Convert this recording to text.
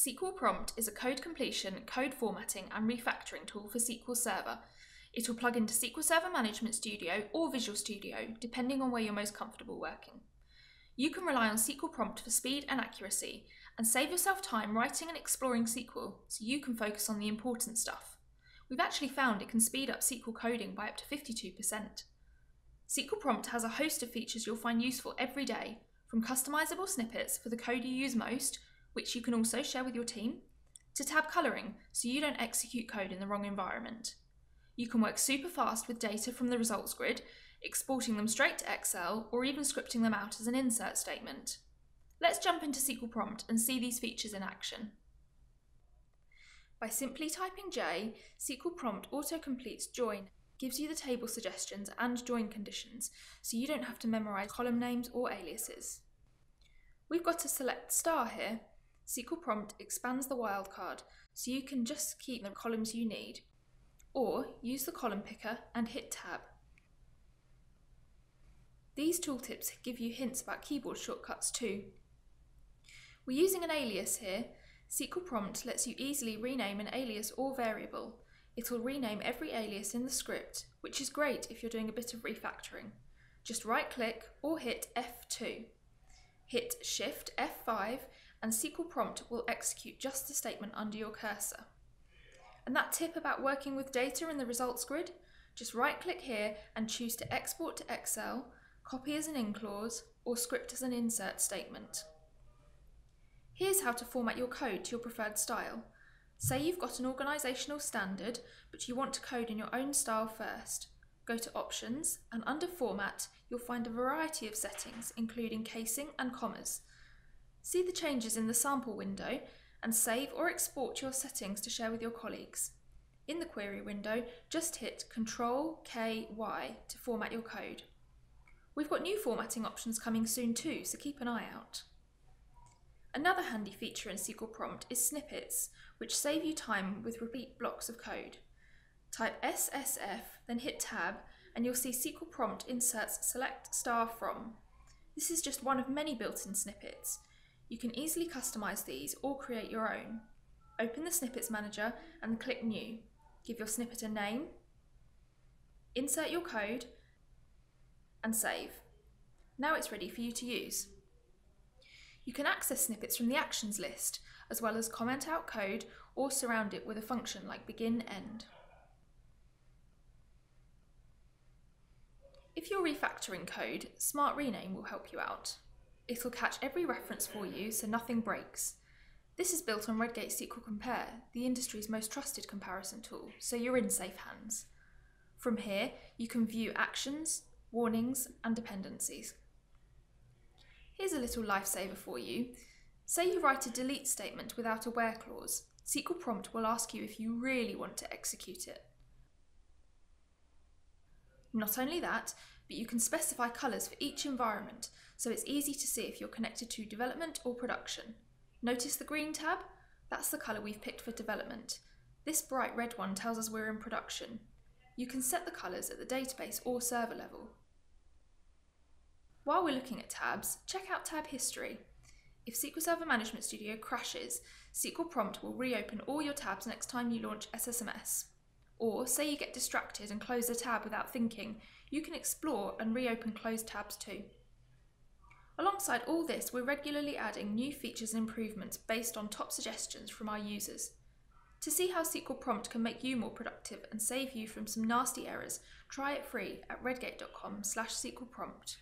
SQL Prompt is a code completion, code formatting and refactoring tool for SQL Server. It will plug into SQL Server Management Studio or Visual Studio, depending on where you're most comfortable working. You can rely on SQL Prompt for speed and accuracy, and save yourself time writing and exploring SQL so you can focus on the important stuff. We've actually found it can speed up SQL coding by up to 52%. SQL Prompt has a host of features you'll find useful every day, from customizable snippets for the code you use most, which you can also share with your team, to tab colouring so you don't execute code in the wrong environment. You can work super fast with data from the results grid, exporting them straight to Excel or even scripting them out as an insert statement. Let's jump into SQL Prompt and see these features in action. By simply typing J, SQL Prompt auto-completes join, gives you the table suggestions and join conditions, so you don't have to memorise column names or aliases. We've got to select star here. SQL Prompt expands the wildcard, so you can just keep the columns you need, or use the column picker and hit tab. These tooltips give you hints about keyboard shortcuts too. We're using an alias here. SQL Prompt lets you easily rename an alias or variable. It'll rename every alias in the script, which is great if you're doing a bit of refactoring. Just right-click or hit F2. Hit Shift F5 and SQL Prompt will execute just the statement under your cursor. And that tip about working with data in the results grid, just right-click here and choose to export to Excel, copy as an in clause, or script as an insert statement. Here's how to format your code to your preferred style. Say you've got an organisational standard, but you want to code in your own style first. Go to Options, and under Format, you'll find a variety of settings, including casing and commas. See the changes in the sample window, and save or export your settings to share with your colleagues. In the query window, just hit Ctrl-K-Y to format your code. We've got new formatting options coming soon too, so keep an eye out. Another handy feature in SQL Prompt is snippets, which save you time with repeat blocks of code. Type SSF, then hit tab, and you'll see SQL Prompt inserts select star from. This is just one of many built-in snippets. You can easily customize these or create your own. Open the Snippets Manager and click New. Give your snippet a name, insert your code, and save. Now it's ready for you to use. You can access snippets from the actions list, as well as comment out code or surround it with a function like begin end. If you're refactoring code, Smart Rename will help you out. It'll catch every reference for you so nothing breaks. This is built on Redgate SQL Compare, the industry's most trusted comparison tool, so you're in safe hands. From here, you can view actions, warnings, and dependencies. Here's a little lifesaver for you. Say you write a delete statement without a where clause. SQL Prompt will ask you if you really want to execute it. Not only that, but you can specify colours for each environment, so it's easy to see if you're connected to development or production. Notice the green tab? That's the colour we've picked for development. This bright red one tells us we're in production. You can set the colours at the database or server level. While we're looking at tabs, check out tab history. If SQL Server Management Studio crashes, SQL Prompt will reopen all your tabs next time you launch SSMS. Or say you get distracted and close a tab without thinking, you can explore and reopen closed tabs too. Alongside all this, we're regularly adding new features and improvements based on top suggestions from our users. To see how SQL Prompt can make you more productive and save you from some nasty errors, try it free at redgate.com/SQL Prompt.